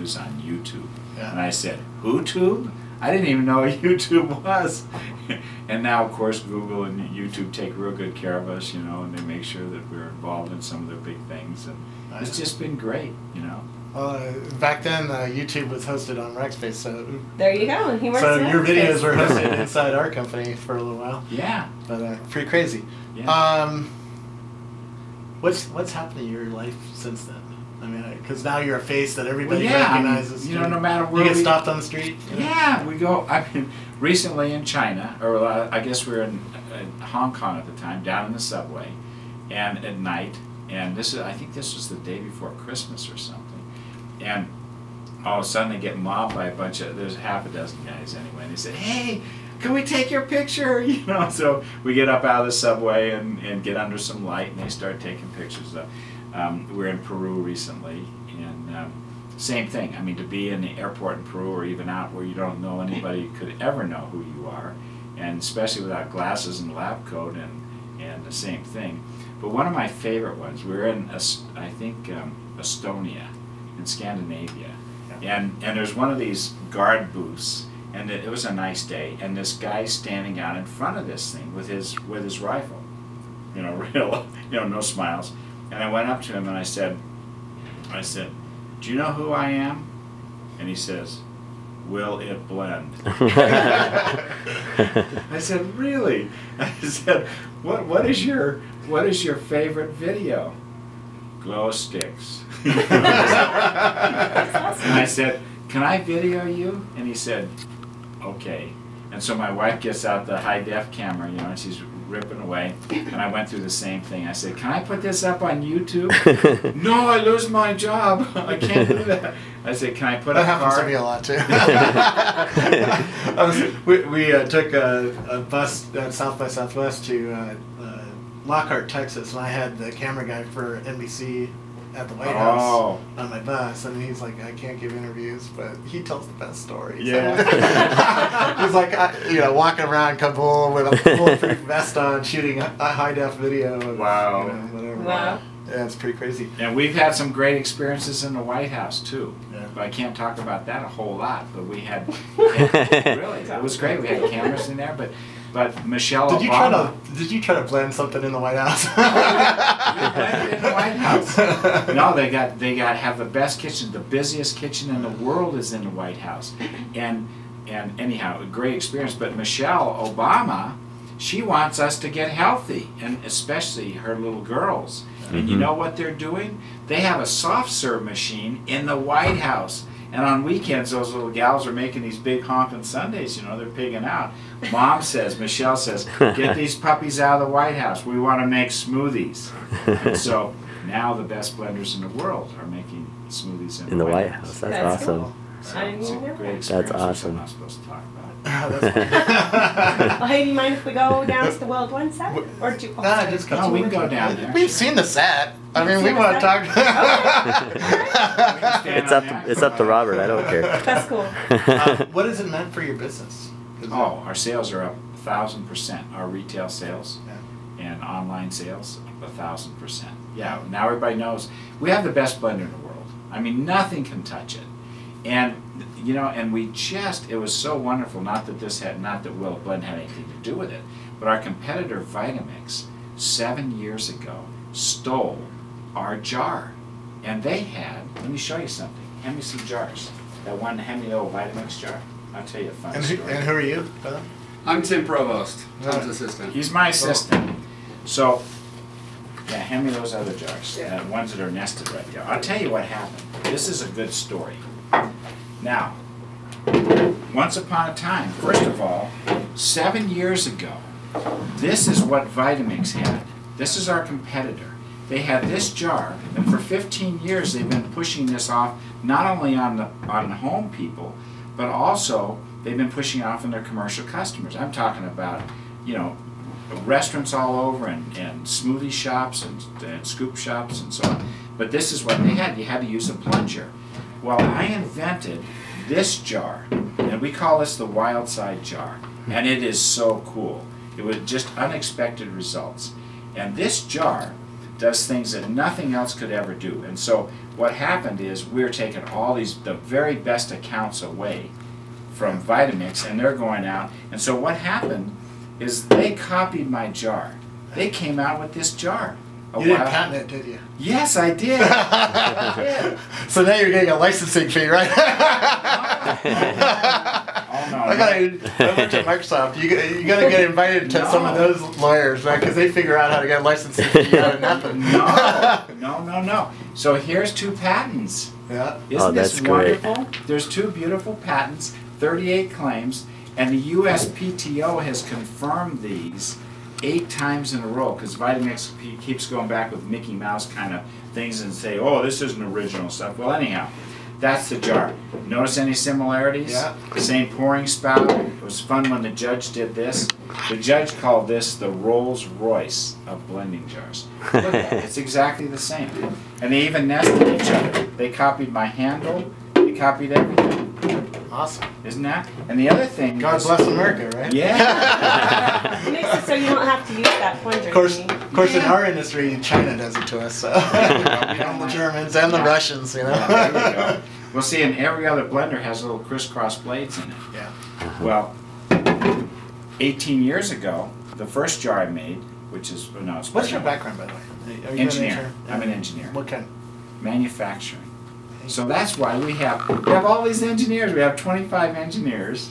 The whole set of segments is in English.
views on YouTube. Yeah. And I said, "YouTube? I didn't even know what YouTube was." And now, of course, Google and YouTube take real good care of us, you know, and they make sure that we're involved in some of their big things. And it's just been great, you know. Back then, YouTube was hosted on Rackspace, so there you go. And he works. So your videos were hosted inside our company for a little while. Yeah, but pretty crazy. Yeah. What's happened in your life since then? I mean, because now you're a face that everybody recognizes. You know, no matter where you get stopped on the street. Yeah, we go. I mean, recently in China, or I guess we were in Hong Kong at the time, down in the subway, and at night. And I think this was the day before Christmas or something. And all of a sudden they get mobbed by there's half a dozen guys anyway, and they said, "Hey, can we take your picture?" You know, so we get up out of the subway and get under some light, and they start taking pictures. We're in Peru recently, and same thing. I mean, to be in the airport in Peru or even out where you don't know anybody could ever know who you are, and especially without glasses and lab coat and the same thing. But one of my favorite ones, we were in, I think, Estonia, in Scandinavia, and there's one of these guard booths, and it was a nice day, and this guy standing out in front of this thing with his rifle, you know, real, you know, no smiles. And I went up to him and I said, "Do you know who I am?" And he says, "Will it blend?" I said, "Really?" I said, "What is your favorite video?" "Glow sticks." And I said, "Can I video you?" And he said, "Okay." And so my wife gets out the high-def camera, you know, and she's ripping away. And I went through the same thing. I said, "Can I put this up on YouTube?" "No, I lose my job. I can't do that." I said, "Can I put that happens to me a lot, too." we took a bus at South by Southwest to Lockhart, Texas, and I had the camera guy for NBC at the White House on my bus, and he's like, "I can't give interviews, but he tells the best stories." Yeah. He's like, you know, walking around Kabul with a bulletproof vest on, shooting a high-def video. Of, wow. You know, whatever. Wow. Yeah, it's pretty crazy. And we've had some great experiences in the White House too. Yeah. But I can't talk about that a whole lot. But we had really, it was great. We had cameras in there, but Michelle Obama. Did you try to blend something in the White House? In the White House. No, they have the best kitchen. The busiest kitchen in the world is in the White House, and anyhow, a great experience. But Michelle Obama, she wants us to get healthy, and especially her little girls. And you know what they're doing? They have a soft serve machine in the White House. And on weekends, those little gals are making these big honking sundaes, you know, they're pigging out. Michelle says, "Get these puppies out of the White House. We want to make smoothies." And so now the best blenders in the world are making smoothies in the White House. That's awesome. Cool. So it's a great experience. That's awesome. I'm not supposed to talk about it. Well, hey, do you mind if we go down to the World One set? Or do you, No, we can go down there. We've seen the set. I mean, we want to talk. It's up to Robert. I don't care. That's cool. What has it meant for your business? Our sales are up 1,000%. Our retail sales and online sales up 1,000%. Yeah, now everybody knows we have the best blender in the world. I mean, nothing can touch it. And you know, and it was so wonderful. Not that Will Blend had anything to do with it, but our competitor Vitamix 7 years ago stole our jar, and they had. Let me show you something. Hand me some jars. That one, hand me the old Vitamix jar. I'll tell you a fun story. And who are you, brother? I'm Tim Provost, Tom's assistant. He's my assistant. So, yeah, hand me those other jars, the ones that are nested right there. I'll tell you what happened. This is a good story. Now, once upon a time, first of all, 7 years ago, this is what Vitamix had. This is our competitor. They had this jar, and for 15 years they've been pushing this off not only on home people, but also they've been pushing it off on their commercial customers. I'm talking about, you know, restaurants all over and smoothie shops and scoop shops and so on. But this is what they had. You had to use a plunger. Well, I invented this jar, and we call this the Wild Side jar, and it is so cool. It was just unexpected results. And this jar does things that nothing else could ever do. And so what happened is we were taking all the very best accounts away from Vitamix, and they're going out. And so what happened is they copied my jar. They came out with this jar. You didn't patent it, did you? Yes, I did. I did. So now you're getting a licensing fee, right? Oh no! I went to Microsoft. You got to get invited to some of those lawyers, right? Because they figure out how to get a licensing fee out of nothing. No. So here's 2 patents. Yeah. Isn't that's this wonderful? There's 2 beautiful patents, 38 claims, and the USPTO has confirmed these 8 times in a row, because Vitamix keeps going back with Mickey Mouse kind of things and say, oh, this isn't original stuff. Well, anyhow, that's the jar. Notice any similarities? Yeah. Same pouring spout. It was fun when the judge did this. The judge called this the Rolls Royce of blending jars. Look at that. It's exactly the same. And they even nested each other. They copied my handle. They copied everything. Awesome. Isn't that? And the other thing... God bless America, right? Yeah. It makes it so you don't have to use that plunger. Of course, in our industry, China does it to us. So. And the Germans and the Russians, you know. Yeah, there you go. Well, see, and every other blender has little crisscross blades in it. Yeah. Well, 18 years ago, the first jar I made, which is... No, it's What's your background, by the way? Are you engineer. an I'm an engineer. What kind? Manufacturing. So that's why we have all these engineers. We have 25 engineers,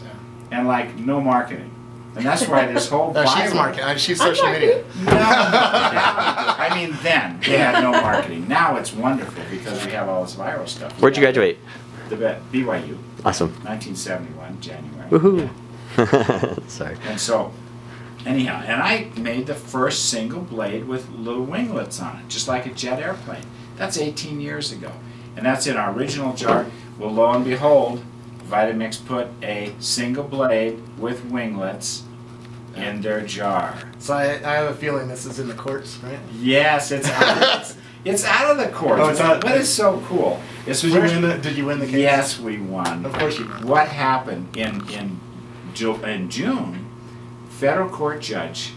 and like no marketing. And that's why this whole No, she's marketing. She's social media. No, I mean then they had no marketing. Now it's wonderful because we have all this viral stuff. Where'd you graduate? The BYU. Awesome. 1971, January. Woohoo! Sorry. And so, anyhow, and I made the first single blade with little winglets on it, just like a jet airplane. That's 18 years ago. And that's in our original jar. Well, lo and behold, Vitamix put a single blade with winglets in their jar. So I have a feeling this is in the courts, right? Yes, it's out of the courts. Oh, it's out. What is so cool? Did you win the case? Yes, we won. Of course you won. What happened in June, federal court judge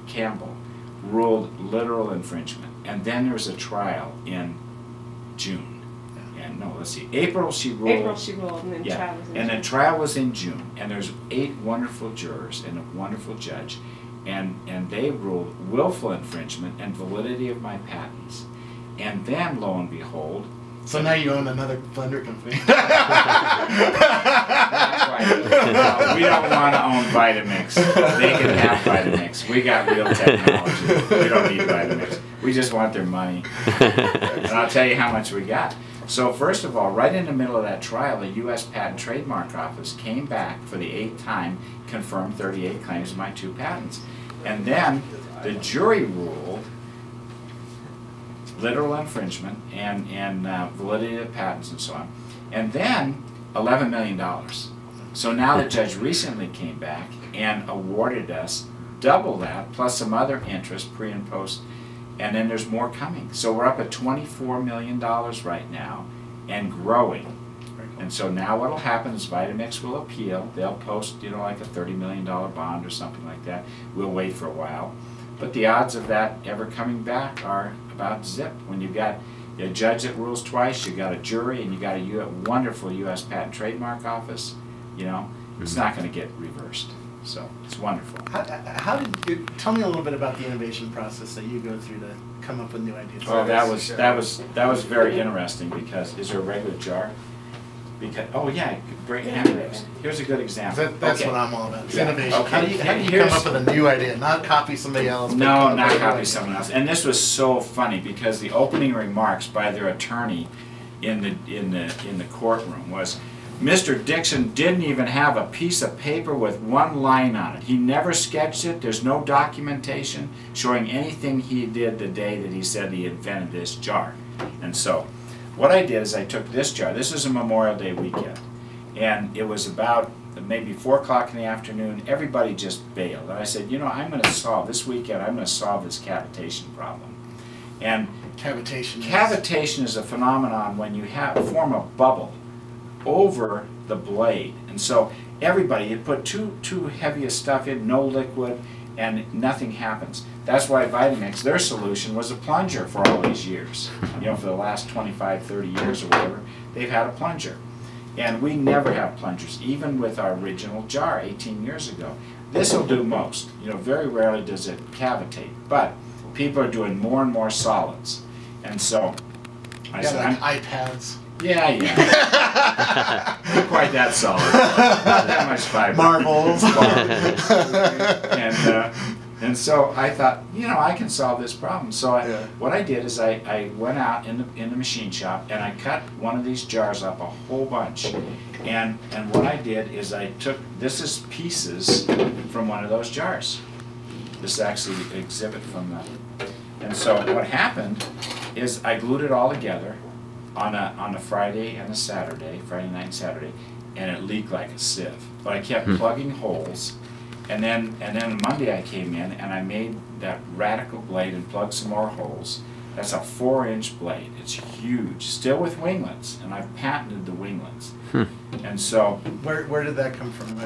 Campbell ruled literal infringement. And then there was a trial in June. And no, let's see. April she ruled. And then trial was in and June. the trial was in June. And there's 8 wonderful jurors and a wonderful judge. And they ruled willful infringement and validity of my patents. And then, lo and behold... So now you own another blender company. No, we don't want to own Vitamix. They can have Vitamix. We got real technology. We don't need Vitamix. We just want their money. And I'll tell you how much we got. So first of all, right in the middle of that trial, the U.S. Patent Trademark Office came back for the 8th time, confirmed 38 claims of my 2 patents. And then the jury ruled literal infringement and validity of patents and so on. And then $11 million. So now the judge recently came back and awarded us double that, plus some other interest, pre and post, and then there's more coming. So we're up at $24 million right now and growing. And so now what will happen is Vitamix will appeal. They'll post, you know, like a $30 million bond or something like that. We'll wait for a while. But the odds of that ever coming back are about zip. When you've got a judge that rules twice, you've got a jury, and you've got a wonderful U.S. Patent Trademark Office, you know, it's not going to get reversed. So it's wonderful. How did you, tell me a little bit about the innovation process that you go through to come up with new ideas? Oh, that was very interesting because is there a regular jar? Because yeah, great hamburgers. Here's a good example. That's okay. What I'm all about. It's Yeah. innovation. Okay. How do you come up with a new idea? Not copy somebody else. No, not copy someone else. And this was so funny because the opening remarks by their attorney in the courtroom was, Mr. Dickson didn't even have a piece of paper with one line on it. He never sketched it. There's no documentation showing anything he did the day that he said he invented this jar. And so what I did is I took this jar. This is a Memorial Day weekend. And it was about maybe 4 o'clock in the afternoon. Everybody just bailed. And I said, you know, I'm going to solve this weekend. I'm going to solve this cavitation problem. And cavitation is a phenomenon when you form a bubble over the blade. And so everybody, you put too heavy a stuff in, no liquid, and nothing happens. That's why Vitamix, their solution was a plunger for all these years. You know, for the last 25, 30 years or whatever, they've had a plunger. And we never have plungers, even with our original jar 18 years ago. This will do most. You know, very rarely does it cavitate, but people are doing more and more solids. And so I said, like iPads. Yeah. Not quite that solid. Not that much fiber. Marbles. And so I thought, you know, I can solve this problem. So what I did is I went out in the machine shop and I cut one of these jars up a whole bunch. And what I did is I took, this is pieces from one of those jars. This is actually the exhibit from that. And so what happened is I glued it all together on a Friday and a Saturday, Friday night and Saturday, and it leaked like a sieve. But I kept plugging holes, and then on Monday I came in and I made that radical blade and plugged some more holes. That's a 4-inch blade. It's huge, still with winglets, and I've patented the winglets. And so, where did that come from?